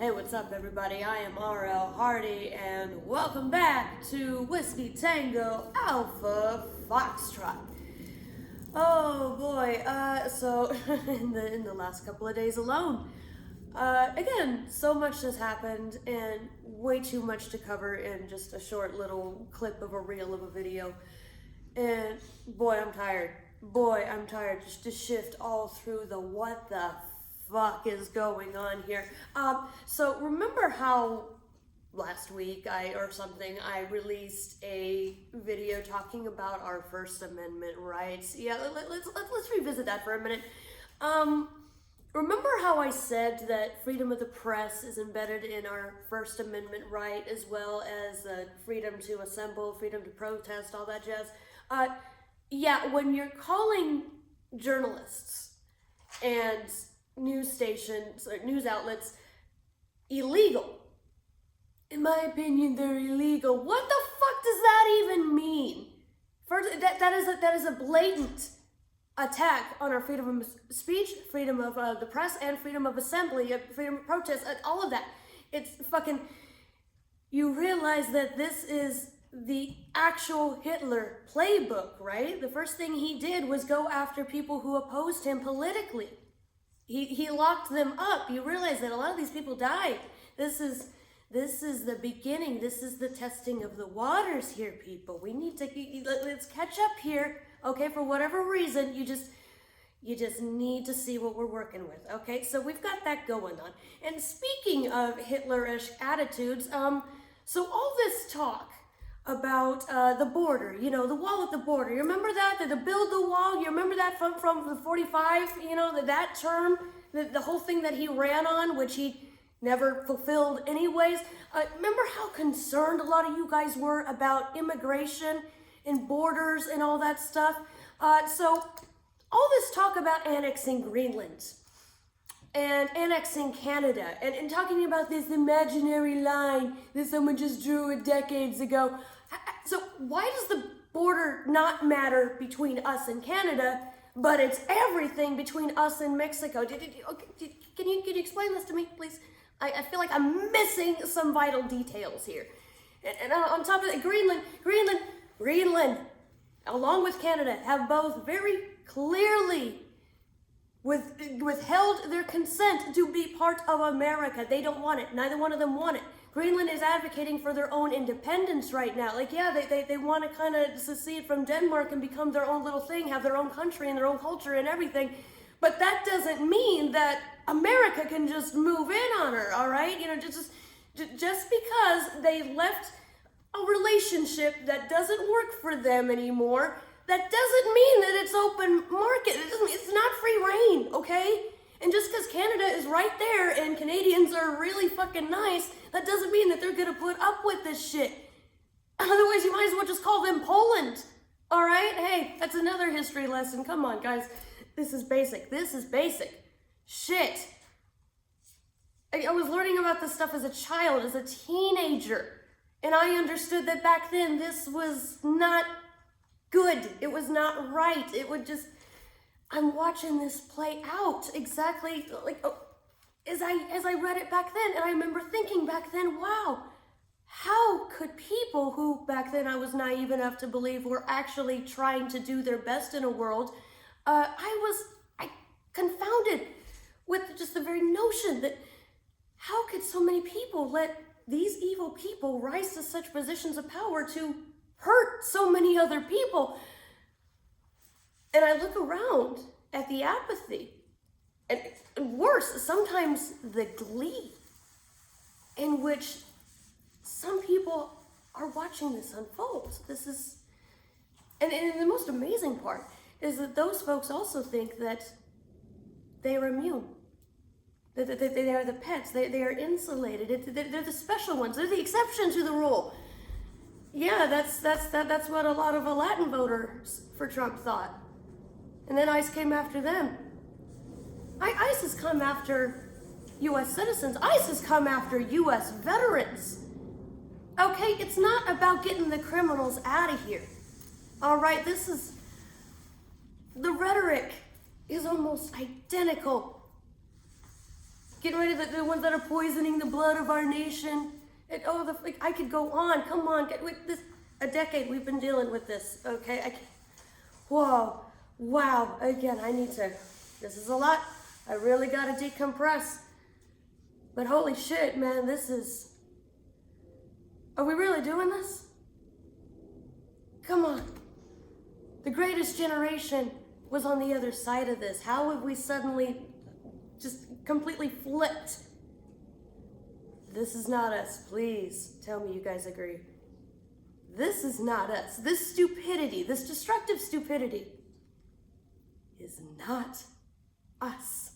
Hey, what's up, everybody? I am R.L. Hardy, and welcome back to Whiskey Tango Alpha Foxtrot. Oh boy, so in the last couple of days alone, again, so much has happened and way too much to cover in just a short little clip of a reel of a video. And boy, I'm tired. Just to shift all through the what the fuck is going on here. So remember how last week I released a video talking about our First Amendment rights? Yeah, let's revisit that for a minute. Remember how I said that freedom of the press is embedded in our First Amendment right, as well as freedom to assemble, freedom to protest, all that jazz? Yeah, when you're calling journalists and news stations or news outlets illegal, in my opinion, they're illegal. What the fuck does that even mean? First, that is a blatant attack on our freedom of speech, freedom of the press, and freedom of assembly, freedom of protest, all of that. It's fucking. You realize that this is the actual Hitler playbook, right? The first thing he did was go after people who opposed him politically. He locked them up. You realize that a lot of these people died. This is the beginning. This is the testing of the waters here, people. We need to let's catch up here, okay? For whatever reason, you just need to see what we're working with, okay? So we've got that going on. And speaking of Hitlerish attitudes, so all this talk about the border, you know, the wall at the border. You remember that? To build the wall? You remember that from the 45? You know, that term, the whole thing that he ran on, which he never fulfilled anyways. Remember how concerned a lot of you guys were about immigration and borders and all that stuff? So all this talk about annexing Greenland and annexing Canada and talking about this imaginary line that someone just drew decades ago. So why does the border not matter between us and Canada, but it's everything between us and Mexico? Can you explain this to me, please? I feel like I'm missing some vital details here. And on top of that, Greenland, along with Canada, have both very clearly withheld their consent to be part of America. They don't want it. Neither one of them want it. Greenland is advocating for their own independence right now. Like, yeah, they want to kind of secede from Denmark and become their own little thing, have their own country and their own culture and everything. But that doesn't mean that America can just move in on her, all right? You know, just because they left a relationship that doesn't work for them anymore, that doesn't mean that it's open market. It's not free reign, okay? And just because Canada is right there and Canadians are really fucking nice, that doesn't mean that they're gonna put up with this shit. Otherwise, you might as well just call them Poland, all right? Hey, that's another history lesson. Come on, guys. This is basic. Shit. I was learning about this stuff as a child, as a teenager. And I understood that back then this was not good. It was not right. It would just, I'm watching this play out exactly like as I read it back then. And I remember thinking back then, wow, how could people who back then I was naive enough to believe were actually trying to do their best in a world, I confounded with just the very notion that how could so many people let these evil people rise to such positions of power to hurt so many other people? And I look around at the apathy and worse, sometimes the glee in which some people are watching this unfold. This is, and the most amazing part is that those folks also think that they are immune, that they are the pets, they are insulated, they're the special ones, they're the exception to the rule. Yeah, that's what a lot of Latin voters for Trump thought. And then ICE came after them. ICE has come after U.S. citizens. ICE has come after U.S. veterans. Okay, it's not about getting the criminals out of here. All right, the rhetoric is almost identical getting rid of the ones that are poisoning the blood of our nation. And I could go on. Come on, a decade we've been dealing with this. Okay, whoa, wow. Again, this is a lot. I really gotta decompress. But holy shit, man, are we really doing this? Come on. The greatest generation was on the other side of this. How have we suddenly just completely flipped? This is not us. Please tell me you guys agree. This is not us. This stupidity, this destructive stupidity is not us.